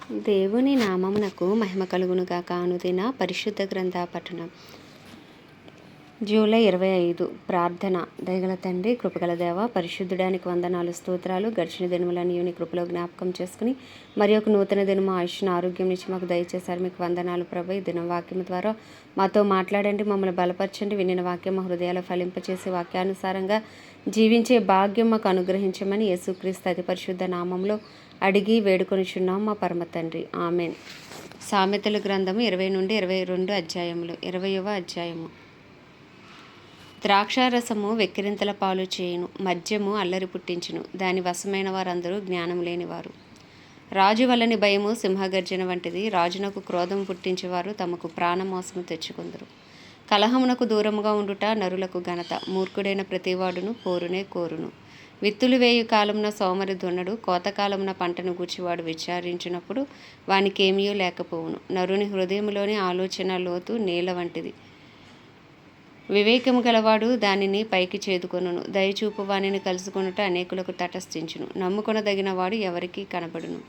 దేవుని నామమునకు మహిమ కలుగునుగాక. అనుదిన పరిశుద్ధ గ్రంథ పఠనం. జూలై 25. ప్రార్థన. దయగల తండ్రి, కృపగల దేవ, పరిశుద్ధుడానికి వందనాలు, స్తోత్రాలు. గడిచిన దినములను నీ కృపలో జ్ఞాపకం చేసుకుని మరి ఒక నూతన దినము ఆయుష్ను ఆరోగ్యం నుంచి మాకు దయచేశారు. మీకు వందనాలు ప్రభు. ఈ దినం వాక్యం ద్వారా మాతో మాట్లాడండి, మమ్మల్ని బలపరచండి. వినిన వాక్యం మా హృదయాలు ఫలింపచేసి వాక్యానుసారంగా జీవించే భాగ్యం మాకు అనుగ్రహించమని యేసుక్రీస్తు అతి పరిశుద్ధ నామంలో అడిగి వేడుకొనిచున్నాం మా పరమ తండ్రి. ఆమెన్. సామెతల గ్రంథము 20 నుండి 22 అధ్యాయములు. 20వ అధ్యాయము. ద్రాక్షారసము వెక్కిరింతల పాలు చేయును, మద్యము అల్లరి పుట్టించును. దాని వశమైన వారందరూ జ్ఞానం లేనివారు. రాజు వల్లని భయము సింహగర్జన వంటిది. రాజునకు క్రోధం పుట్టించేవారు తమకు ప్రాణమోసము తెచ్చుకుందరు. కలహమునకు దూరముగా ఉండుట నరులకు ఘనత. మూర్ఖుడైన ప్రతివాడును పోరునే కోరును. విత్తులు వేయు కాలమున సోమరి దున్నడు, కోతకాలమున పంటను గూర్చివాడు విచారించినప్పుడు వానికేమీయూ లేకపోవును. నరుని హృదయములోని ఆలోచన లోతు నీళ్ల వంటిది. వివేకము గలవాడు దానిని పైకి చేదుకొనును. దయచూపు వానిని కలుసుకొనుట అనేకులకు తటస్థించును. నమ్ముకొనదగిన వాడు ఎవరికీ కనబడును.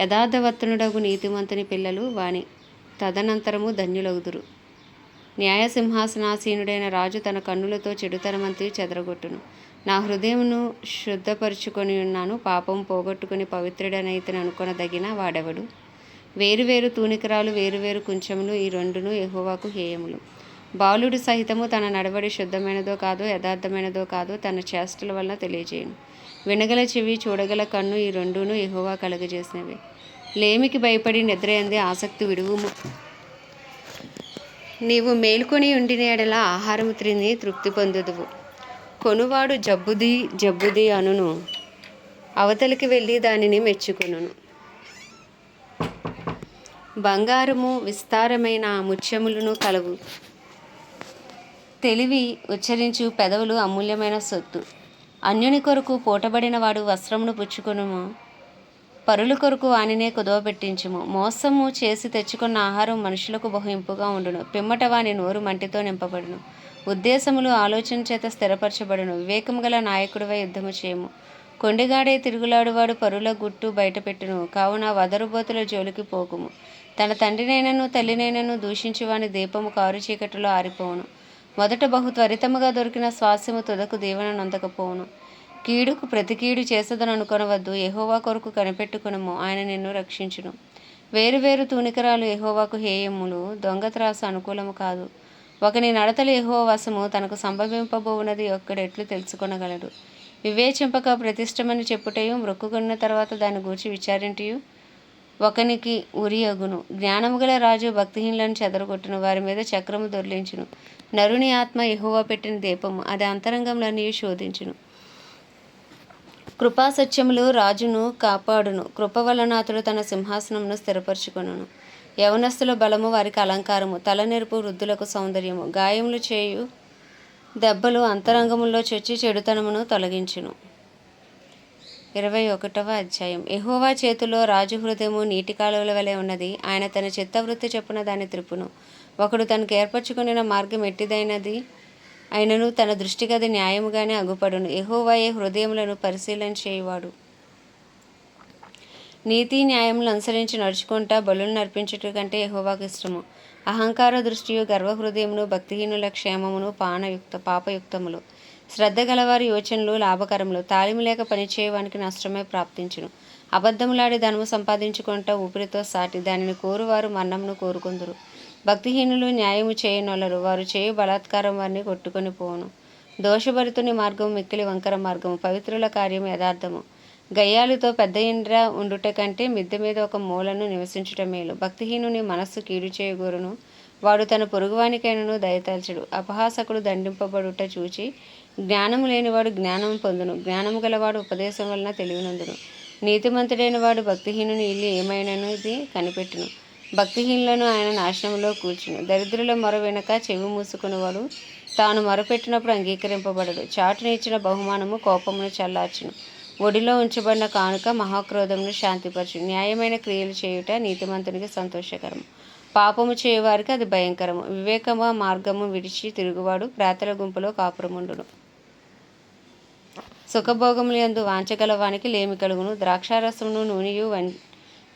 యథార్థవర్తనుడగు నీతిమంతుని పిల్లలు వాని తదనంతరము ధన్యులగుదురు. న్యాయసింహాసనాసీనుడైన రాజు తన కన్నులతో చెడుతనమంతయు చెదరగొట్టును. నా హృదయమును శుద్ధపరుచుకొని ఉన్నాను, పాపం పోగొట్టుకుని పవిత్రుడనైతని అనుకొనదగిన వాడెవడు? వేరువేరు తూనికరాలు, వేరువేరు కుంచములు, ఈ రెండును యెహోవాకు హేయములు. బాలుడు సహితము తన నడవడి శుద్ధమైనదో కాదో, యథార్థమైనదో కాదో తన చేష్టల వలన తెలియజేయును. వినగల చెవి, చూడగల కన్ను, ఈ రెండును యెహోవా కలుగజేసినవే. లేమికి భయపడి నిద్రయందే ఆసక్తి విడువుము. నీవు మేలుకొని ఉండిన ఎడల ఆహారము తిని తృప్తి పొందుదువు. కొనువాడు జబ్బుది అనును, అవతలికి వెళ్ళి దానిని మెచ్చుకొనును. బంగారము విస్తారమైన ముత్యములను కలవు. తెలివి ఉచ్చరించు పెదవులు అమూల్యమైన సొత్తు. అన్యుని కొరకు పూటబడిన వాడు వస్త్రమును పుచ్చుకొనుము, పరుల కొరకు వానినే కుదవబెట్టించుము. మోసము చేసి తెచ్చుకున్న ఆహారం మనుషులకు బహు ఇంపుగా ఉండును. పిమ్మట వాని నోరు మంటితో నింపబడును. ఉద్దేశములు ఆలోచన చేత స్థిరపరచబడును. వివేకము గల నాయకుడివై యుద్ధము చేయము. కొండిగాడే తిరుగులాడువాడు పరుల గుట్టు బయటపెట్టును. కావున వదరుబోతుల జోలికి పోకుము. తన తండ్రినైనను తల్లినైనను దూషించువాని దీపము కారు చీకటిలో ఆరిపోవును. మొదట బహు త్వరితముగా దొరికిన స్వాస్యము తుదకు దీవెన నొందకపోవును. కీడుకు ప్రతి కీడు చేసదని అనుకొనవద్దు. యెహోవా కొరకు కనిపెట్టుకునుము, ఆయన నిన్ను రక్షించును. వేరువేరు తూనికరాలు యెహోవాకు హేయములు, దొంగ త్రాసు అనుకూలము కాదు. ఒకని నడతలు యెహోవా వశము, తనకు సంభవింపబోవునది ఒక్కడెట్లు తెలుసుకొనగలడు? వివేచింపక ప్రతిష్టమని చెప్పుటయు, మ్రొక్కుకొనిన తర్వాత దాని గూర్చి విచారింటియు ఒకనికి ఉరియగును. జ్ఞానము గల రాజు భక్తిహీనులను చెదరగొట్టును, వారి మీద చక్రము దొర్లించును. నరుని ఆత్మ యెహోవా పెట్టిన దీపము, అది అంతరంగములన్నీ శోధించును. కృపాసత్యములు రాజును కాపాడును. కృప వలన అతడు తన సింహాసనమును స్థిరపరచుకొనును. యవనస్తుల బలము వారికి అలంకారము, తలనెరుపు వృద్ధులకు సౌందర్యము. గాయములు చేయు దెబ్బలు అంతరంగములో చొచ్చి చెడుతనమును తొలగించును. 21వ అధ్యాయం. యెహోవా చేతిలో రాజు హృదయము నీటి కాలువల వలె ఉన్నది. ఆయన తన చిత్తవృత్తి చొప్పున దాన్ని త్రిప్పును. ఒకడు తనకు ఏర్పరచుకొనిన మార్గం ఎట్టిదైనది అయినను తన దృష్టికి అది న్యాయముగానే అగుపడును. యెహోవాయే హృదయములను పరిశీలన చేయువాడు. నీతి న్యాయములను అనుసరించి నడుచుకుంటా బలులను నర్పించుట కంటే యెహోవాకు ఇష్టము. అహంకార దృష్టియు గర్వహృదయమును భక్తిహీనుల క్షేమమును పాపయుక్తములు. శ్రద్ధ గలవారి యోచనలు లాభకరములు. తాళిము లేక పనిచేయవానికి నష్టమే ప్రాప్తించును. అబద్ధములాడి ధనము సంపాదించుకుంటా ఊపిరితో సాటి, దానిని కోరువారు మరణమును కోరుకుందురు. భక్తిహీనులు న్యాయము చేయనొల్లరు, వారు చేయు బలాత్కారం వారిని కొట్టుకొని పోవును. దోషభరితుని మార్గము మిక్కిలి వంకర మార్గము, పవిత్రుల కార్యము యథార్థము. గయ్యాలితో పెద్ద ఇండ్ర ఉండుట కంటే మిద్దె మీద ఒక మూలను నివసించుట మేలు. భక్తిహీనుని మనస్సు కీడు చేయగోరును, వాడు తన పొరుగువానికైనను దయతలచడు. అపహాసకుడు దండింపబడుట చూచి జ్ఞానము లేనివాడు జ్ఞానము పొందును. జ్ఞానము గలవాడు ఉపదేశం వలన తెలివినందును. నీతిమంతుడైన వాడు భక్తిహీనుని ఇల్లు ఏమైనను ఇది కనిపెట్టును. భక్తిహీనులను ఆయన నాశనములో కూర్చును. దరిద్రుల మొర వెనుక చెవి మూసుకునేవాడు తాను మొరపెట్టినప్పుడు అంగీకరింపబడడు. చాటున ఇచ్చిన బహుమానము కోపమును చల్లార్చును. ఒడిలో ఉంచబడిన కానుక మహాక్రోధమును శాంతిపరచు. న్యాయమైన క్రియలు చేయుట నీతిమంతునికి సంతోషకరము, పాపము చేయువారికి అది భయంకరము. వివేకము మార్గము విడిచి తిరుగువాడు ప్రేతల గుంపులో కాపురముండును. సుఖభోగములందు వాంఛగల వానికి లేమి కలుగును. ద్రాక్షారసమును నూనెయు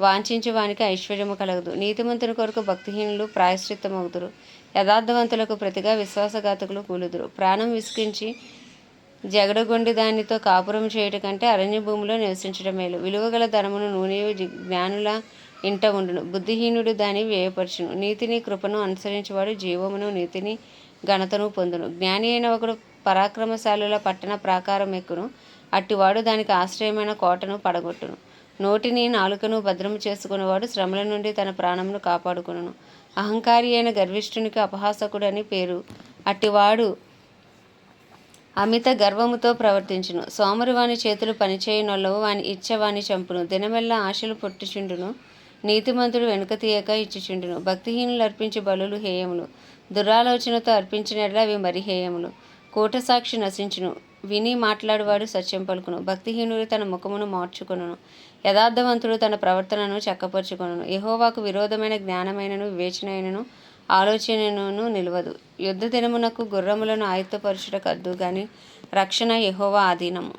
వాంఛించు వానికి ఐశ్వర్యము కలగదు. నీతిమంతుని కొరకు భక్తిహీనులు ప్రాయశ్చిత్తమవుదురు. యథార్థవంతులకు ప్రతిగా విశ్వాసఘాతకులు కూలుదురు. ప్రాణం విసిగించి జగడగొండి దానితో కాపురం చేయుట కంటే అరణ్య భూమిలో నివసించడం మేలు. విలువగల ధనమును నూనెయు జ్ఞానుల ఇంట ఉండును. బుద్ధిహీనుడు దాన్ని వ్యయపరచును. నీతిని కృపను అనుసరించేవాడు జీవమును నీతిని ఘనతను పొందును. జ్ఞాని అయిన ఒకడు పరాక్రమశాలుల పట్టణ ప్రాకారం ఎక్కును. అట్టివాడు దానికి ఆశ్రయమైన కోటను పడగొట్టును. నోటిని నాలుకను భద్రము చేసుకునేవాడు శ్రమల నుండి తన ప్రాణమును కాపాడుకొనును. అహంకారి అయిన గర్విష్ఠునికి అపహాసకుడని పేరు. అట్టివాడు అమిత గర్వముతో ప్రవర్తించును. సోమరి వాని చేతులు పనిచేయనొల్లవు, వాని ఇచ్చ వాని చంపును. దినమెల్లా ఆశలు పొట్టుచుండును. నీతిమంతుడు వెనుక తీయక ఇచ్చుచుండును. భక్తిహీనులు అర్పించే బలులు హేయములు. దురాలోచనతో అర్పించినట్లా అవి మరి హేయములు. కూటసాక్షి నశించును. విని మాట్లాడువాడు సత్యం పలుకును. భక్తిహీనుడు తన ముఖమును మార్చుకొనును. యథార్థవంతుడు తన ప్రవర్తనను చక్కపరుచుకొనును. యెహోవాకు విరోధమైన జ్ఞానమైనను వివేచనైనను ఆలోచనను నిలవదు. యుద్ధ దినమునకు గుర్రములను ఆయుత్తపరచుట కద్దు గాని రక్షణ యెహోవా ఆధీనము.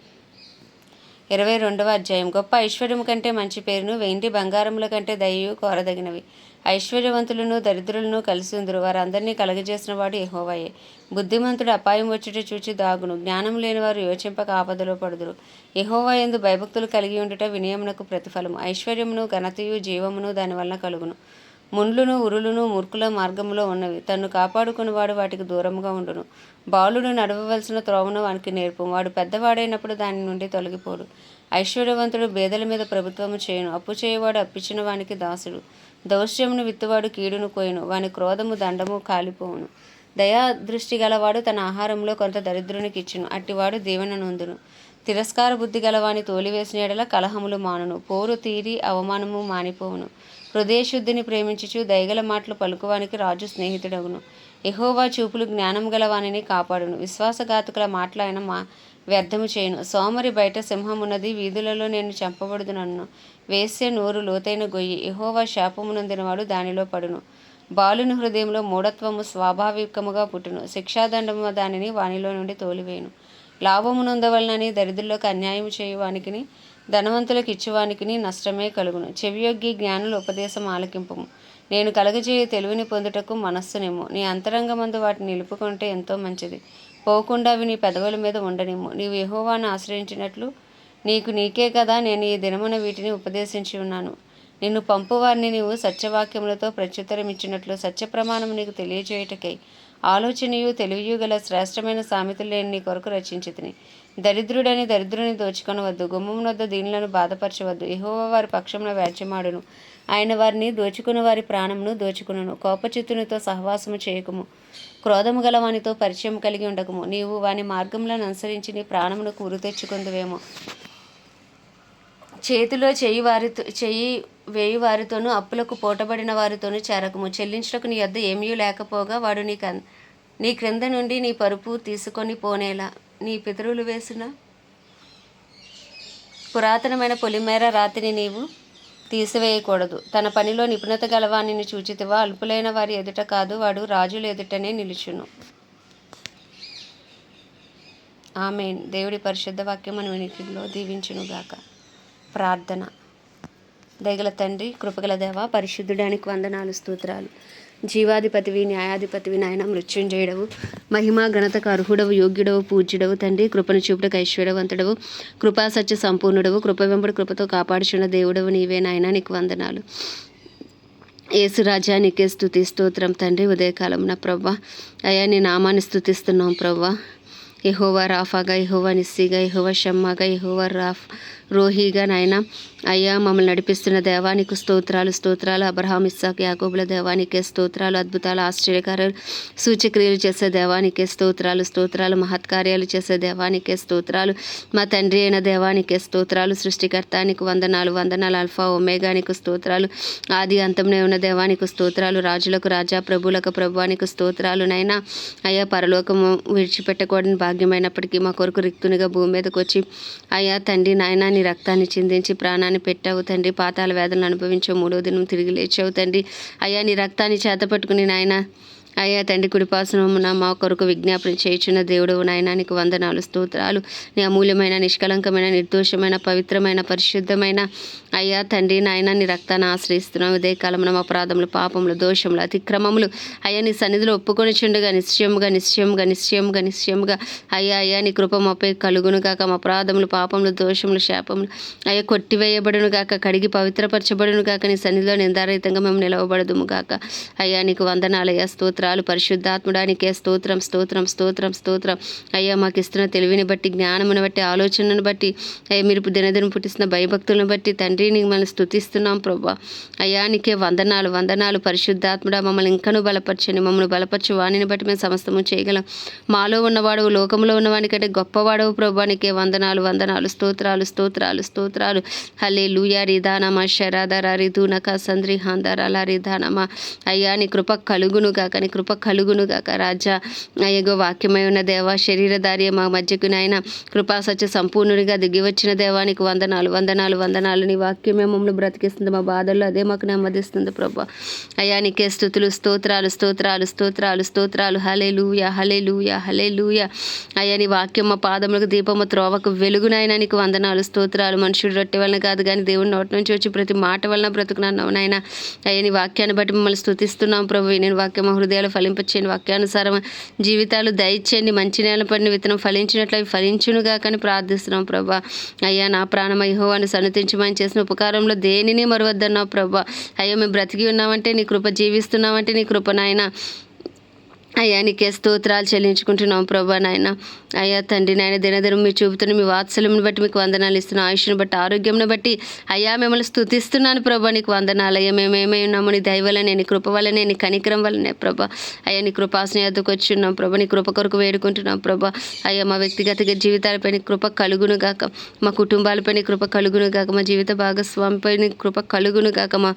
22వ అధ్యాయం. గొప్ప ఐశ్వర్యము కంటే మంచి పేరును వెండి బంగారముల కంటే దయయు కోరదగినవి. ఐశ్వర్యవంతులను దరిద్రులను కలిసి ఉందురు. వారందరినీ కలగజేసిన వాడు యెహోవాయే. బుద్ధిమంతుడు అపాయం వచ్చుట చూచి దాగును. జ్ఞానం లేనివారు యోచింపక ఆపదలో పడుదురు. యెహోవా యందు భయభక్తులు కలిగి ఉండుట వినయమునకు ప్రతిఫలము. ఐశ్వర్యమును ఘనతయు జీవమును దానివలన కలుగును. ముండ్లును ఉరులును మూర్ఖుల మార్గములో ఉన్నవి. తన్ను కాపాడుకునివాడు వాటికి దూరముగా ఉండును. బాలుడు నడవవలసిన త్రోవను వానికి నేర్పు. వాడు పెద్దవాడైనప్పుడు దాని నుండి తొలగిపోడు. ఐశ్వర్యవంతుడు బేదల మీద ప్రభుత్వము చేయును. అప్పు చేయవాడు అప్పిచ్చిన వానికి దాసుడు. దౌష్ట్యమును విత్తువాడు కీడును కోయును. వాని క్రోధము దండము కాలిపోవును. దయా దృష్టి గలవాడు తన ఆహారంలో కొంత దరిద్రునికి ఇచ్చును. అట్టివాడు దీవెన నొందును. తిరస్కార బుద్ధి గలవాని తోలివేసిన ఎడల కలహములు మానును. పోరు తీరి అవమానము మానిపోవును. హృదయశుద్ధిని ప్రేమించుచు దయగల మాటలు పలుకువానికి రాజు స్నేహితుడగును. యెహోవా చూపులు జ్ఞానం గలవానిని కాపాడును. విశ్వాసఘాతకుల మాటలు ఆయన వ్యర్థము చేయును. సోమరి బయట సింహమున్నది, వీధులలో నేను చంపబడుదునన్ను. వేశ్య నోరు లోతైన గొయ్యి. యెహోవా శాపమునందినవాడు దానిలో పడును. బాలుని హృదయంలో మూఢత్వము స్వాభావికముగా పుట్టును. శిక్షాదండము దానిని వానిలో నుండి తోలివేయును. లాభము నొందవలనని దరిద్రులకు అన్యాయము చేయువానికిని ధనవంతులకు ఇచ్చువానికిని నష్టమే కలుగును. చెవియొగ్గి జ్ఞానుల ఉపదేశం ఆలకింపము. నేను కలగజేయ తెలివిని పొందుటకు మనస్సునేమో. నీ అంతరంగమందు వాటిని నిలుపుకుంటే ఎంతో మంచిది. పోకుండా అవి నీ పెదవుల మీద ఉండనిమ్ము. నీవు యెహోవాను ఆశ్రయించినట్లు నీకే కదా నేను ఈ దినమున వీటిని ఉపదేశించి ఉన్నాను. నిన్ను పంపువారిని నీవు సత్యవాక్యములతో ప్రత్యుత్తరం ఇచ్చినట్లు సత్య ప్రమాణము నీకు తెలియజేయుటకై ఆలోచనయు తెలివియు గల శ్రేష్టమైన సామెతలు నేను నీ కొరకు రచించితిని. దరిద్రుడని దరిద్రుని దోచుకొనవద్దు. గుమ్మమునొద్ద దీనులను బాధపరచవద్దు. యెహోవా వారి పక్షమున వ్యాజ్యమాడును. ఆయన వారిని దోచుకుని వారి ప్రాణమును దోచుకును. కోపచిత్తునితో సహవాసము చేయకుము. క్రోధము గల వానితో పరిచయం కలిగి ఉండకము. నీవు వాని మార్గములను అనుసరించి నీ ప్రాణమునకు ఉరి తెచ్చుకుందువేమో. చేతిలో చెయ్యి వేయి వారితోనూ అప్పులకు పోటబడిన వారితోనూ చేరకము. చెల్లించుటకు నీ యొద్ద ఏమీ లేకపోగా వాడు నీ క్రింద నుండి నీ పరుపు తీసుకొని పోనేలా. నీ పితరులు వేసిన పురాతనమైన పొలిమేర రాతిని నీవు తీసివేయకూడదు. తన పనిలో నిపుణత గలవానిని చూచితివా? అల్పులైన వారి ఎదుట కాదు, వాడు రాజుల ఎదుటనే నిలుచును. ఆమేన్. దేవుడి పరిశుద్ధ వాక్యం మన వినికిడిలో దీవించునుగాక. ప్రార్థన. దయగల తండ్రి, కృపగల దేవ, పరిశుద్ధుడానికి వందనాలు, స్తోత్రాలు. జీవాధిపతివి, న్యాయాధిపతివి నాయన, మృత్యుంజయుడవు, మహిమా ఘనతకు అర్హుడవు, యోగ్యుడవు, పూజ్యుడవు తండ్రి. కృపను చూపుటకు ఐశ్వర్యవంతుడవు, కృపా సత్య సంపూర్ణుడవు, కృప వెంబడి కృపతో కాపాడుచున్న దేవుడవు నీవే నాయన. నీకు వందనాలు. యేసురాజా నీకే స్తుతి స్తోత్రం తండ్రి. ఉదయకాలం నా ప్రవ్వా అయ్యా నీ నామాన్ని స్తుతిస్తున్నాం ప్రవ్వా. యెహోవా రాఫాగా, యెహోవా నిస్సీగా, యెహోవా షమ్మాగా, యెహోవా రోహీగా నాయన అయ్యా మమ్మల్ని నడిపిస్తున్న దేవానికి స్తోత్రాలు, స్తోత్రాలు. అబ్రహాం, ఇస్సాక్, యాకోబుల దేవానికే స్తోత్రాలు. అద్భుతాలు, ఆశ్చర్యకార్యాలు, సూచక్రియలు చేసే దేవానికే స్తోత్రాలు, స్తోత్రాలు. మహత్కార్యాలు చేసే దేవానికే స్తోత్రాలు. మా తండ్రి అయిన దేవానికే స్తోత్రాలు. సృష్టికర్తానికి వందనాలు, వందనాలు. అల్ఫా ఒమేగానికి స్తోత్రాలు. ఆది అంతంలో ఉన్న దేవానికి స్తోత్రాలు. రాజులకు రాజా, ప్రభువులకు ప్రభువానికి స్తోత్రాలు. నైనా అయ్యా పరలోకము విడిచిపెట్టకూడని భాగ్యమైనప్పటికీ మా కొరకు రిక్తునిగా భూమి మీదకి వచ్చి అయ్యా తండ్రి నాయన నీ రక్తాన్ని చిందించి ప్రాణాన్ని పెట్టావు తండ్రి. పాతాల వేదనలు అనుభవించావు, 3వ దినం తిరిగి లేచావు తండ్రి. అయ్యా నీ రక్తాన్ని చేత పట్టుకుని నాయన అయ్యా తండ్రి కుడిపాసనమున మా కొరకు విజ్ఞాపన చేయుచున్న దేవుడవు నాయన నీకు వందనాలు స్తోత్రాలు. నీ అమూల్యమైన నిష్కలంకమైన నిర్దోషమైన పవిత్రమైన పరిశుద్ధమైన అయ్యా తండ్రి నాయన నీ రక్తాన్ని ఆశ్రయిస్తున్నాం. ఇదే కాలంలో మా అపరాధములు పాపములు దోషములు అతిక్రమములు అయ్యా నీ సన్నిధిలో ఒప్పుకొని చుండగా నిశ్చయముగా అయ్యా నీ కృప మాపై కలుగును గాక. మా అపరాధములు పాపములు దోషములు శాపములు అయ్యా కొట్టివేయబడును గాక, కడిగి పవిత్రపరచబడును గాక. నీ సన్నిధిలో నిందారహితంగా మేము నిలవబడదుము గాక. అయ్యా నీకు వందనాలయ్యా స్తోత్రాలు. పరిశుద్ధాత్ముడానికి స్తోత్రం. అయ్యా మాకు ఇస్తున్న తెలివిని బట్టి, జ్ఞానమును బట్టి, ఆలోచనను బట్టి, అయ్యా మీరు దినదిన పుట్టిస్తున్న భయభక్తులను బట్టి తండ్రి నీకు మనం స్తుతిస్తున్నాం ప్రభా. అయ్యా నీకే వందనాలు. పరిశుద్ధాత్ముడా మమ్మల్ని ఇంకనూ బలపరచండి. మమ్మల్ని బలపరచు వాణిని బట్టి మేము సమస్తము చేయగలం. మాలో ఉన్నవాడవు లోకంలో ఉన్నవాని కంటే గొప్పవాడవు ప్రభా. నీకే వందనాలు. స్తోత్రాలు. హల్లెలూయా. రిదానమా శరాదరా రిధూనక సంద్రి హాందరాల రిధానమా. అయ్యా నీ కృప కలుగును గాక రాజా. అయ్యగో వాక్యమై ఉన్న దేవా, శరీరధారి మా మధ్యకు నాయన కృపా సత్య సంపూర్ణునిగా దిగి వచ్చిన దేవానికి వందనాలు. నీ వాక్యమే మమ్మల్ని బ్రతికిస్తుంది. మా బాధల్లో అదే మాకు నెమ్మదిస్తుంది ప్రభా. అయ్యా నీకే స్తుతులు స్తోత్రాలు. హల్లెలూయా. అయ్యా నీ వాక్యం మా పాదములకు దీపము త్రోవకు వెలుగునైనా నీకు వందనాలు స్తోత్రాలు. మనుషుడు రొట్టె వలన కాదు కానీ దేవుని నోటి నుంచి వచ్చి ప్రతి మాట వలన బ్రతుకున్నావు నాయన. అయ్యా నీ వాక్యాన్ని బట్టి మిమ్మల్ని స్తుతిస్తున్నాం ప్రభు. నేను వాక్యం మా హృదయాలు ఫలింపచేయండి. వాక్యానుసారం జీవితాలు దయచేయండి. మంచి నేల పడిన విత్తనం ఫలించినట్లు అవి ఫలించునుగా కానీ ప్రార్థిస్తున్నాం ప్రభా. అయ్యా నా ప్రాణమ యెహోవాను సన్నుతించమని చేసిన ఉపకారంలో దేనిని మరువద్దన్నావు ప్రభా. అయ్యా మేము బ్రతికి ఉన్నామంటే నీ కృప, జీవిస్తున్నామంటే నీ కృప నాయన. అయ్యా నీకే స్తోత్రాలు చెల్లించుకుంటున్నాం ప్రభా నాయన. అయ్యా తండ్రి నాయన దినదినం మీరు చూపుతున్న మీ వాత్సల్యంని బట్టి మీకు వందనాలు ఇస్తున్నాం. ఆయుష్ని బట్టి ఆరోగ్యంని బట్టి అయ్యా మిమ్మల్ని స్తుతిస్తున్నాను ప్రభా. నీకు వందనాలు. అయ్యా మేమేమై ఉన్నాము నీ దయ వల్లనే, నీ కృప వల్లనే, నీ కనికరం వల్లనే ప్రభా. అయ్యా నీ కృపాసన ఎద్దుకు వచ్చి ఉన్నాం ప్రభా. నీ కృప కొరకు వేడుకుంటున్నాం ప్రభా. అయ్యా మా వ్యక్తిగత జీవితాలపై నీ కృప కలుగును గాక. మా కుటుంబాలపై నీ కృప కలుగును గాక. మా జీవిత భాగస్వామిపై నీ కృప కలుగును గాక. మా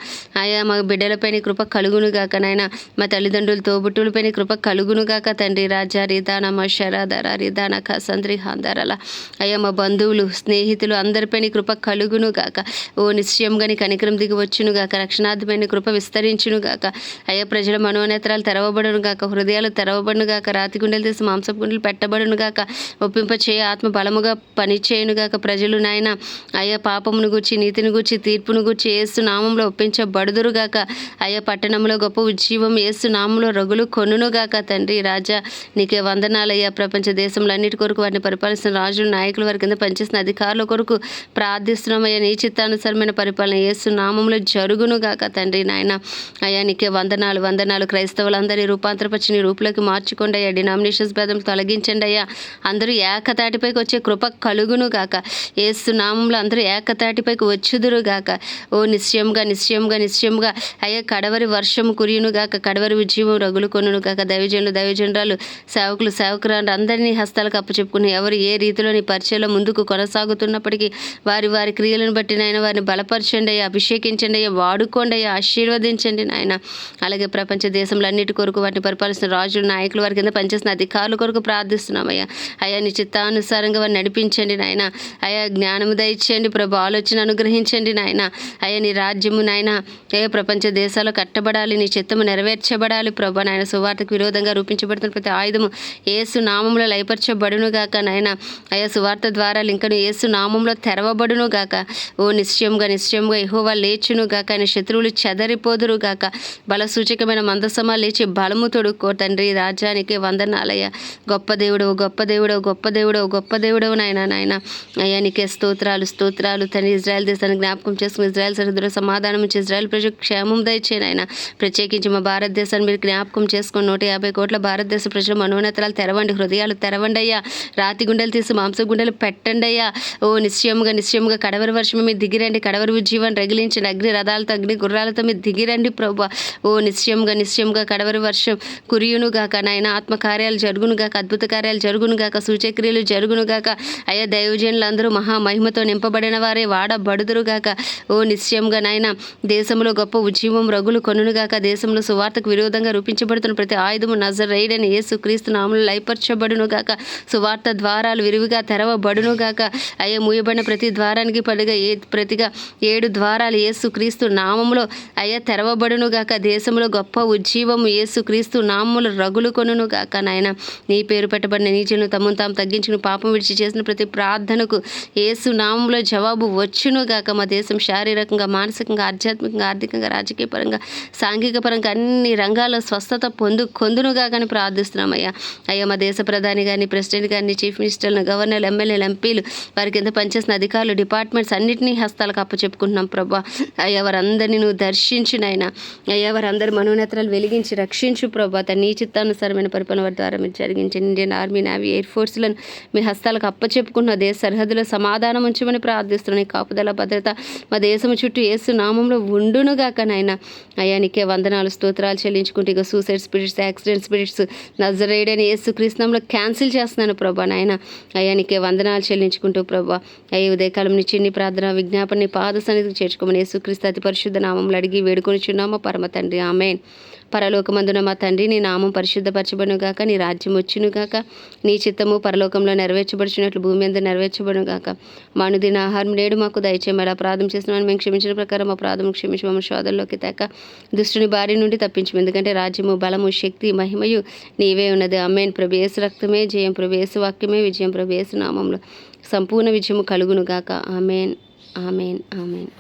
బిడ్డలపై నీ కృప కలుగును గాక నాయన. మా తల్లిదండ్రులు తోబుట్టులపై నీ కృప కలుగును గాక తండ్రి రాజా. రిదానమ శరాధర రిదానక సంద్రి హాందరల. అయ్యా మా బంధువులు స్నేహితులు అందరిపై నీ కృప కలుగును గాక. ఓ నిశ్చయంగా నీ కనికరం దిగి వచ్చును గాక. రక్షణార్థమైన కృప విస్తరించును గాక. అయ్యా ప్రజల మనోనేత్రాలు తెరవబడును గాక. హృదయాలు తెరవబడును గాక. రాతి గుండెలు తీసి మాంసపు గుండెలు పెట్టబడును గాక. ఒప్పింప చేయ ఆత్మ బలముగా పనిచేయును గాక. ప్రజలు నాయన అయ్యా పాపమును గూర్చి, నీతిని గూర్చి, తీర్పును గూర్చి యేసు నామంలో ఒప్పించబడుదురు గాక. అయ్యా పట్టణంలో గొప్ప ఉజ్జీవం యేసు నామంలో రగులు కొనును గాక తండ్రి రాజా. నీకే వందనాలయ్యా. ప్రపంచ దేశంలో అన్నిటి కొరకు వాటిని పరిపాలిస్తున్న రాజులు, నాయకులు, వారి కింద పనిచేసిన అధికారుల కొరకు ప్రార్థిస్తున్నామయ్యా. నీ చిత్తానుసరమైన పరిపాలన యేసు నామంలో జరుగును గాక తండ్రి నాయన. అయ్యా నీకే వందనాలు. క్రైస్తవులందరి రూపాంతరపరిచి నీ రూపులోకి మార్చుకోండి అయ్యా. డినామినేషన్స్ భేదం తొలగించండి అయ్యా. అందరూ ఏకతాటిపైకి వచ్చే కృప కలుగును గాక. యేసు నామంలో అందరూ ఏకతాటిపైకి వచ్చుదురు గాక. ఓ నిశ్చయంగా అయ్యా కడవరి వర్షం కురియును గాక. కడవరి ఉజ్జీవం రగులు కొనును గాక. దైవజనురాలు సేవకురాలు అందరినీ హస్తాలకు అప్పచెప్పుకుని ఎవరు ఏ రీతిలో నీ పరిచయంలో ముందుకు కొనసాగుతున్నప్పటికీ వారి క్రియలను బట్టి నాయన వారిని బలపరచండి అయ్యా. అభిషేకించండి అయ్యా. వాడుకోండి అయ్యా. ఆశీర్వదించండి నాయన. అలాగే ప్రపంచ దేశంలో అన్నిటి కొరకు వాటిని పరిపాలిస్తున్న రాజులు, నాయకులు, వారి కింద పనిచేసిన అధికారుల కొరకు ప్రార్థిస్తున్నామయ్యా. అయ్యా నీ చిత్తానుసారంగా వారిని నడిపించండి నాయన. అయ్యా జ్ఞానము దయచేయండి ప్రభు. ఆలోచన అనుగ్రహించండి నాయన. అయ్యా నీ రాజ్యము నాయన ప్రపంచ దేశాల్లో కట్టబడాలి. నీ చిత్తము నెరవేర్చబడాలి ప్రభు నాయన. సువార్తకు విరోధంగా రూపించబడుతున్న ప్రతి ఆయుధము యేసు నామంలో లయపరచబడును గాక నాయన. అయ్యా సువార్త ద్వారా లింకను యేసు నామంలో తెరవబడును గాక. ఓ నిశ్చయంగా యెహోవా లేచును గాక. ఆయన శత్రువులు చెదరిపోదురు గాక. బల సూచకమైన మందసమా లేచి బలము తొడుక్కో తండ్రి రాజ్యానికి వందనాలయ్యా. గొప్ప దేవుడవు నాయన. అయ్యా నీకే స్తోత్రాలు తండ్రి. ఇజ్రాయెల్ దేశాన్ని జ్ఞాపకం చేసుకుని ఇజ్రాయెల్ సరిహద్దులో సమాధానం ఇచ్చి ఇజ్రాయెల్ ప్రజలకు క్షేమం దయచేయండి ఆయన. ప్రత్యేకించి మా భారతదేశాన్ని మీరు జ్ఞాపకం చేసుకుని 150 కోట్ల భారతదేశ ప్రజల మనోనేత్రాలు తెరవండి. హృదయాలు తెరవండి అయ్యా. రాతి గుండెలు తీసి మాంస గుండెలు పెట్టండి అయ్యా. ఓ నిశ్చయంగా కడవరి వర్షం మీరు దిగిరండి. కడవరి ఉజ్జీవాన్ని రగిలించండి. అగ్ని రథాలతో అగ్ని గుర్రాలతో మీరు దిగిరండి ప్రభా. ఓ నిశ్చయంగా కడవరి వర్షం కురియును గాక నాయన. ఆత్మకార్యాలు జరుగును గాక. అద్భుత కార్యాలు జరుగును గాక. సూచక్రియలు జరుగును గాక. అయ్యా దైవజనులందరూ మహామహిమతో నింపబడిన వారే వాడబడుదురు గాక. ఓ నిశ్చయంగా నాయన దేశంలో గొప్ప ఉజ్జీవం రగులు కొనుగాక. దేశంలో సువార్తకు విరోధంగా రూపించబడుతున్న ప్రతి ఆయుధము జీవము నజరేయుడైన యేసుక్రీస్తు నామములో లయపరచబడును గాక. సువార్త ద్వారాలు విరివిగా తెరవబడును గాక. అయ్యా మూయబడిన ప్రతి ద్వారానికి ప్రతిగా 7 ద్వారాలు యేసుక్రీస్తు నామములో అయ్యా తెరవబడును గాక. దేశంలో గొప్ప ఉజ్జీవము యేసుక్రీస్తు నామములో రగులు కొనును గాక. నాయన నీ పేరు పెట్టబడిన నీచులను తమను తాము తగ్గించుకుని పాపం విడిచి చేసిన ప్రతి ప్రార్థనకు యేసు నామంలో జవాబు వచ్చును గాక. మా దేశం శారీరకంగా, మానసికంగా, ఆధ్యాత్మికంగా, ఆర్థికంగా, రాజకీయ పరంగా, సాంఘిక పరంగా అన్ని రంగాల్లో స్వస్థత కొందునుగా కానీ ప్రార్థిస్తున్నామయ్యా. అయ్యా మా దేశ ప్రధాని గారిని, ప్రెసిడెంట్ గారిని, చీఫ్ మినిస్టర్లను, గవర్నర్లు, ఎమ్మెల్యేలు, ఎంపీలు, వారి కింద పనిచేసిన అధికారులు, డిపార్ట్మెంట్స్ అన్నింటినీ హస్తాలకు అప్పచెప్పుకుంటున్నాం ప్రభా. అయ్యా వారందరినీ నువ్వు దర్శించినైనా అయ్యా వారందరి మనోనేత్రాలు వెలిగించి రక్షించు ప్రభా. నీ చిత్తానుసారమైన పరిపాలన వారి ద్వారా మీరు జరిగించి ఇండియన్ ఆర్మీ, నేవీ, ఎయిర్ ఫోర్స్లను మీ హస్తాలకు అప్పచెప్పుకున్న దేశ సరిహద్దులో సమాధానం ఉంచమని ప్రార్థిస్తున్నాను. కాపుదల భద్రత మా దేశం చుట్టూ యేసు నామంలో ఉండునుగాక నాయన. అయ్యా నీకే వందనాలు స్తోత్రాలు చెల్లించుకుంటూ ఇక సూసైడ్ స్పిరిట్స్, యాక్సిడెంట్ స్పిరిట్స్ నజరేయుడైన యేసు క్రీస్తునామములో క్యాన్సిల్ చేస్తున్నాను ప్రభా. నాయన అయ్యా నీకే వందనాలు చెల్లించుకుంటూ ప్రభా. అయ్యా ఉదయకాలం నీ చిన్ని ప్రార్థన విజ్ఞాపనని పాద సన్నిధికి చేర్చుకోమని యేసుక్రీస్తు అతి పరిశుద్ధ నామములు అడిగి వేడుకొనిచున్నామా పరమ తండ్రి, ఆమేన్. పరలోకమందున మా తండ్రి నీ నామం పరిశుద్ధపరచబడును గాక. నీ రాజ్యం వచ్చును గాక. నీ చిత్తము పరలోకంలో నెరవేర్చబడుచున్నట్లు భూమి మీద నెరవేర్చబడును గాక. మా అనుదిన ఆహారం నేడు మాకు దయచేయమని అపరాధం చేసిన మేము క్షమించిన ప్రకారం అపరాధం క్షమించి మమ్మల్ని శోధనలోకి తేక దుష్టుని బారి నుండి తప్పించము. ఎందుకంటే రాజ్యము, బలము, శక్తి, మహిమయు నీవే ఉన్నది. ఆమేన్. ప్రభు యేసు రక్తమే జయం, ప్రభు యేసు వాక్యమే విజయం, ప్రభు యేసు నామంలో సంపూర్ణ విజయము కలుగును గాక. ఆమేన్, ఆమేన్, ఆమేన్.